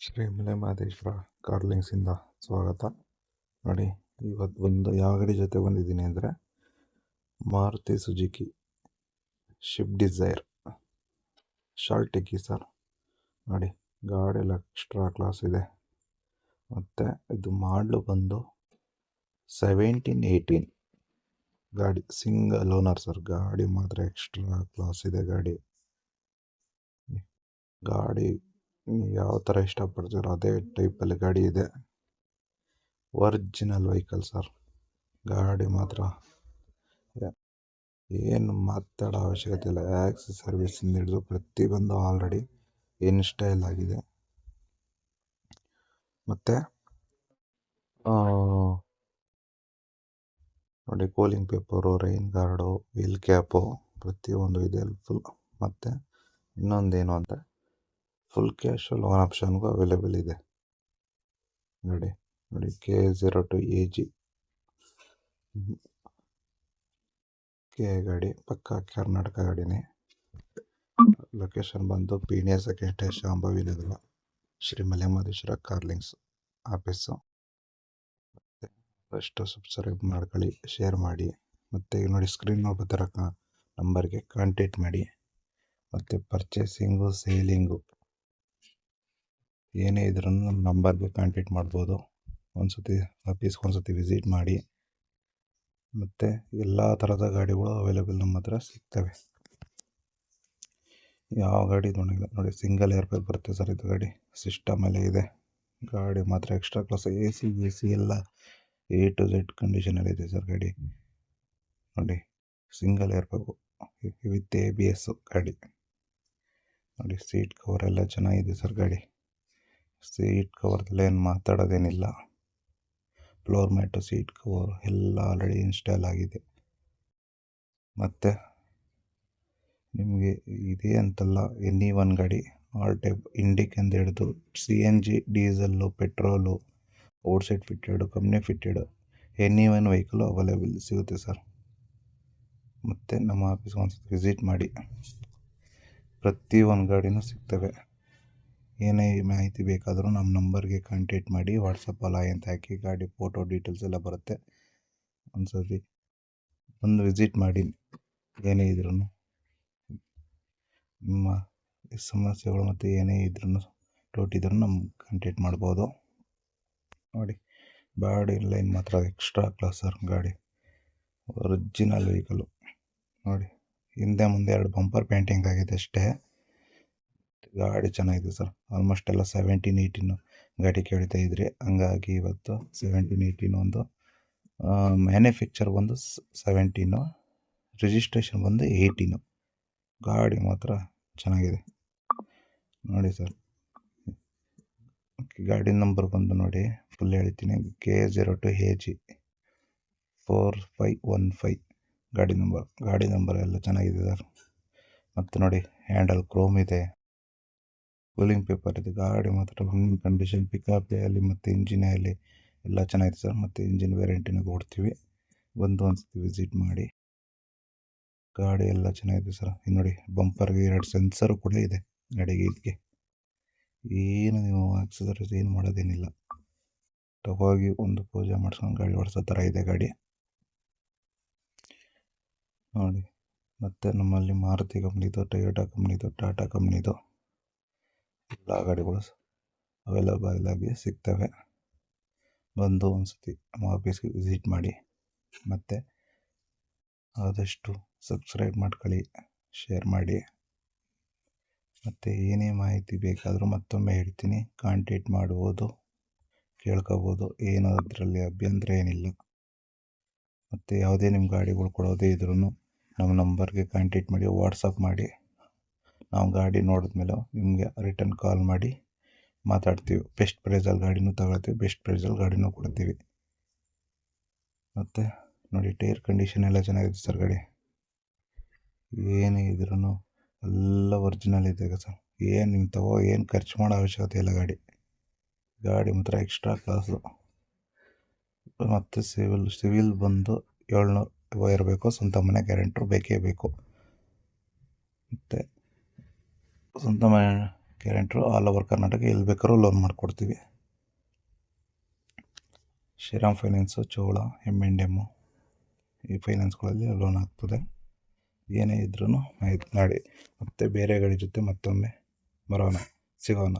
ಶ್ರೀ ಮಲೆಮಹದೇಶ್ವರ ಕಾರ್ಲಿಂಗ್ಸಿಂದ ಸ್ವಾಗತ. ನೋಡಿ, ಇವತ್ತು ಯಾವ ಗಾಡಿ ಜೊತೆ ಬಂದಿದ್ದೀನಿ ಅಂದರೆ ಮಾರುತಿ ಸುಜುಕಿ ಶಿಫ್ಟ್ ಡಿಸೈರ್ ಶಾರ್ಟ್ ಟಿಕ್ಕಿ ಸರ್. ನೋಡಿ, ಗಾಡಿ ಎಲ್ಲ ಎಕ್ಸ್ಟ್ರಾ ಕ್ಲಾಸ್ ಇದೆ. ಮತ್ತು ಇದು ಮಾಡಲು ಬಂದು 1718 ಗಾಡಿ, ಸಿಂಗಲ್ ಓನರ್ ಸರ್. ಗಾಡಿ ಮಾತ್ರ ಎಕ್ಸ್ಟ್ರಾ ಕ್ಲಾಸ್ ಇದೆ. ಗಾಡಿ ಯಾವ ಥರ ಇಷ್ಟಪಡ್ತೀರೋ ಅದೇ ಟೈಪಲ್ಲಿ ಗಾಡಿ ಇದೆ. Original vehicle sir. ಗಾಡಿ ಮಾತ್ರ ಏನು ಮಾತಾಡೋ ಅವಶ್ಯಕತೆ ಇಲ್ಲ. ಆಕ್ಸಿಸ್ ಸರ್ವಿಸಿಂದ ಹಿಡಿದು ಪ್ರತಿಯೊಂದು ಆಲ್ರೆಡಿ ಇನ್ಸ್ಟಾಲ್ ಆಗಿದೆ. ಮತ್ತು ನೋಡಿ, cooling paper, rain guard, wheel cap ಪ್ರತಿಯೊಂದು ಇದೆ ಫುಲ್. ಮತ್ತು ಇನ್ನೊಂದೇನು ಅಂದರೆ ಫುಲ್ ಕ್ಯಾಶು ಲೋನ್ ಆಪ್ಷನ್ಗೂ ಅವೈಲೇಬಲ್ ಇದೆ. ನೋಡಿ K02 AG ಗಾಡಿ ಪಕ್ಕಾ ಕರ್ನಾಟಕ ಗಾಡಿನೇ. ಲೊಕೇಶನ್ ಬಂದು Peenya second stage Shambhavi Nagar, Shri Malemahadeshwara Carlings office. First subscribe ಮಾಡ್ಕೊಳ್ಳಿ, ಶೇರ್ ಮಾಡಿ. ಮತ್ತು ನೋಡಿ, ಸ್ಕ್ರೀನ್ ಬರ್ತಿರೋ ನಂಬರ್ಗೆ ಕಾಂಟ್ಯಾಕ್ಟ್ ಮಾಡಿ. ಮತ್ತು ಪರ್ಚೇಸಿಂಗು, ಸೇಲಿಂಗು ಏನೇ ಇದ್ರೂ ನಮ್ಮ ನಂಬರ್ಗೆ ಕಾಂಟ್ಯಾಕ್ಟ್ ಮಾಡ್ಬೋದು. ಆಫೀಸ್ಗೆ ಒಂದ್ಸತಿ ವಿಸಿಟ್ ಮಾಡಿ. ಮತ್ತು ಎಲ್ಲ ಥರದ ಗಾಡಿಗಳು ಅವೈಲೇಬಲ್ ನಮ್ಮ ಹತ್ರ ಸಿಗ್ತವೆ. ಯಾವ ಗಾಡಿ ನೋಡಿ, ಸಿಂಗಲ್ ಏರ್ ಬ್ಯಾಗ್ ಬರುತ್ತೆ ಸರ್. ಇದು ಗಾಡಿ ಸಿಸ್ಟಮ್ ಎಲ್ಲ ಇದೆ. ಗಾಡಿ ಮಾತ್ರ ಎಕ್ಸ್ಟ್ರಾ ಕ್ಲಾಸ್. ಎ ಸಿ ಎಲ್ಲ A to Z ಕಂಡೀಷನಲ್ಲಿ ಇದೆ ಸರ್ ಗಾಡಿ. ನೋಡಿ, single air bag with ABS ಗಾಡಿ. ನೋಡಿ, ಸೀಟ್ ಕವರ್ ಎಲ್ಲ ಚೆನ್ನಾಗಿದೆ ಸರ್ ಗಾಡಿ. ಸೀಟ್ ಕವರ್ದೆಲ್ಲ ಏನು ಮಾತಾಡೋದೇನಿಲ್ಲ. ಫ್ಲೋರ್ ಮ್ಯಾಟು, ಸೀಟ್ ಕವರ್ ಎಲ್ಲ ಆಲ್ರೆಡಿ ಇನ್ಸ್ಟಾಲ್ ಆಗಿದೆ. ಮತ್ತು ನಿಮಗೆ ಇದೇ ಅಂತಲ್ಲ, ಎನಿ ಒನ್ ಗಾಡಿ ಆಲ್ ಟೈಪ್, ಇಂಡಿಕ್ಕಿಂದ ಹಿಡಿದು CNG, diesel, petrol, outside ಫಿಟ್ಟೆಡು, company ಫಿಟ್ಟೆಡು, any one vehicle available ಸಿಗುತ್ತೆ ಸರ್. ಮತ್ತು ನಮ್ಮ ಆಫೀಸ್ಗೆ ಒಂದ್ಸತಿ ವಿಸಿಟ್ ಮಾಡಿ. ಪ್ರತಿಯೊಂದು ಗಾಡಿನೂ ಸಿಗ್ತವೆ. ಏನೇ ಮಾಹಿತಿ ಬೇಕಾದರೂ ನಮ್ಮ ನಂಬರ್ಗೆ ಕಾಂಟ್ಯಾಕ್ಟ್ ಮಾಡಿ. ವಾಟ್ಸಪ್ಪಲ್ಲಿ ಅಂತ ಹಾಕಿ ಗಾಡಿ ಫೋಟೋ ಡೀಟೇಲ್ಸ್ ಎಲ್ಲ ಬರುತ್ತೆ. ಒಂದ್ಸತಿ ಒಂದು ವಿಸಿಟ್ ಮಾಡಿ. ಏನೇ ಇದ್ರೂ ನಿಮ್ಮ ಸಮಸ್ಯೆಗಳು ಮತ್ತು ಏನೇ ಇದ್ರೂ ಡೌಟ್ ಇದ್ರೂ ನಮ್ಗೆ ಕಾಂಟ್ಯಾಕ್ಟ್ ಮಾಡ್ಬೋದು. ನೋಡಿ, ಬಾಡಿ ಲೈನ್ ಮಾತ್ರ ಎಕ್ಸ್ಟ್ರಾ ಕ್ಲಾಸ್ ಸರ್. ಗಾಡಿ ಒರಿಜಿನಲ್ ವೆಹಿಕಲು. ನೋಡಿ, ಹಿಂದೆ ಮುಂದೆ 2 ಬಂಪರ್ ಪೇಂಟಿಂಗ್ ಆಗಿದೆ ಅಷ್ಟೇ. ಗಾಡಿ ಚೆನ್ನಾಗಿದೆ ಸರ್. ಆಲ್ಮೋಸ್ಟ್ ಎಲ್ಲ 1718 ಗಾಡಿ ಕೇಳ್ತಾ ಇದ್ರಿ. ಹಂಗಾಗಿ ಇವತ್ತು 1718 ಒಂದು ಮ್ಯಾನುಫ್ಯಾಕ್ಚರ್ ಬಂದು 17, ರಿಜಿಸ್ಟ್ರೇಷನ್ ಬಂದು 18. ಗಾಡಿ ಮಾತ್ರ ಚೆನ್ನಾಗಿದೆ. ನೋಡಿ ಸರ್, ಗಾಡಿ ನಂಬರ್ ಬಂದು ನೋಡಿ, ಫುಲ್ ಹೇಳ್ತೀನಿ. K02 AG 4515 ಗಾಡಿ ನಂಬರ್ ಎಲ್ಲ ಚೆನ್ನಾಗಿದೆ ಸರ್. ಮತ್ತು ನೋಡಿ, ಹ್ಯಾಂಡಲ್ ಕ್ರೋಮ್ ಇದೆ, ಕೂಲಿಂಗ್ ಪೇಪರ್ ಇದೆ. ಗಾಡಿ ಮಾತ್ರ ಕಂಡೀಷನ್, ಪಿಕಪ್ ಆಗಲಿ ಮತ್ತು ಇಂಜಿನ್ ಆಗಲಿ ಎಲ್ಲ ಚೆನ್ನಾಗಿದೆ ಸರ್. ಮತ್ತು ಇಂಜಿನ್ ವ್ಯಾರಂಟಿನ ಕೊಡ್ತೀವಿ. ಒಂದ್ಸತಿ ವಿಸಿಟ್ ಮಾಡಿ. ಗಾಡಿ ಎಲ್ಲ ಚೆನ್ನಾಗಿದೆ ಸರ್. ಇದು ನೋಡಿ, ಬಂಪರ್ಗೆ 2 ಸೆನ್ಸರು ಕೂಡ ಇದೆ ಗಾಡಿಗೆ. ಇದಕ್ಕೆ ಏನು ನೀವು ಆಕ್ಸಸರೀಸ್ ಏನು ಮಾಡೋದೇನಿಲ್ಲ. ತಗೋಗಿ ಒಂದು ಪೂಜೆ ಮಾಡಿಸ್ಕೊಂಡು ಗಾಡಿ ಓಡಿಸೋ ಥರ ಇದೆ ಗಾಡಿ. ನೋಡಿ, ಮತ್ತು ನಮ್ಮಲ್ಲಿ ಮಾರುತಿ ಕಂಪ್ನಿದು, ಟೊಯೋಟಾ ಕಂಪ್ನಿದು, ಟಾಟಾ ಕಂಪ್ನಿದು ಎಲ್ಲ ಗಾಡಿಗಳು ಅವೈಲೇಬಲ್ ಆಗಿ ಸಿಗ್ತವೆ. ಬಂದು ಒಂದ್ಸತಿ ನಮ್ಮ ಆಫೀಸ್ಗೆ ವಿಸಿಟ್ ಮಾಡಿ. ಮತ್ತು ಆದಷ್ಟು ಸಬ್ಸ್ಕ್ರೈಬ್ ಮಾಡ್ಕೊಳ್ಳಿ, ಶೇರ್ ಮಾಡಿ. ಮತ್ತು ಏನೇ ಮಾಹಿತಿ ಬೇಕಾದರೂ ಮತ್ತೊಮ್ಮೆ ಹೇಳ್ತೀನಿ, ಕಾಂಟ್ಯಾಕ್ಟ್ ಮಾಡ್ಬೋದು, ಕೇಳ್ಕೊಬೋದು. ಏನೋ ಅದರಲ್ಲಿ ಅಭ್ಯಂತರ ಏನಿಲ್ಲ. ಮತ್ತು ಯಾವುದೇ ನಿಮ್ಮ ಗಾಡಿಗಳು ಕೊಡೋದೇ ಇದ್ರೂ ನಮ್ಮ ನಂಬರ್ಗೆ ಕಾಂಟ್ಯಾಕ್ಟ್ ಮಾಡಿ, ವಾಟ್ಸಪ್ ಮಾಡಿ. ನಾವು ಗಾಡಿ ನೋಡಿದ್ಮೇಲೆ ನಿಮಗೆ ರಿಟರ್ನ್ ಕಾಲ್ ಮಾಡಿ ಮಾತಾಡ್ತೀವಿ. ಬೆಸ್ಟ್ ಪ್ರೈಸಲ್ಲಿ ಗಾಡಿನೂ ತಗೊಳ್ತೀವಿ, ಬೆಸ್ಟ್ ಪ್ರೈಸಲ್ಲಿ ಗಾಡಿನೂ ಕೊಡ್ತೀವಿ. ಮತ್ತು ನೋಡಿ, ಟೈರ್ ಕಂಡೀಷನ್ ಎಲ್ಲ ಚೆನ್ನಾಗಿದೆ ಸರ್. ಗಾಡಿ ಏನೇ ಇದ್ರೂ ಎಲ್ಲ ಒರಿಜಿನಲ್ ಇದೆ ಸರ್. ಏನು ಖರ್ಚು ಮಾಡೋ ಅವಶ್ಯಕತೆ ಇಲ್ಲ. ಗಾಡಿ ಮಾತ್ರ ಎಕ್ಸ್ಟ್ರಾ ಕ್ಲಾಸು. ಮತ್ತು ಸಿವಿಲ್ ಬಂದು 700 ಇರಬೇಕು. ಸ್ವಂತ ಮನೆ ಗ್ಯಾರಂಟ್ರು ಬೇಕೇ ಬೇಕು. ಮತ್ತು ಸ್ವಂತ ಮನೆ ಗ್ಯಾರಂಟ್ರು ಆಲ್ ಓವರ್ ಕರ್ನಾಟಕ ಎಲ್ಲಿ ಬೇಕಾದ್ರೂ ಲೋನ್ ಮಾಡಿಕೊಡ್ತೀವಿ. ಶ್ರೀರಾಮ್ ಫೈನಾನ್ಸು, ಚೋಳ, M&M ಈ ಫೈನಾನ್ಸ್ಗಳಲ್ಲಿ ಲೋನ್ ಆಗ್ತದೆ. ಏನೇ ಇದ್ರೂ ಆಯ್ತು. ನಾಳೆ ಮತ್ತೆ ಬೇರೆ ಗಾಡಿ ಜೊತೆ ಮತ್ತೊಮ್ಮೆ ಬರೋಣ, ಸಿಗೋಣ.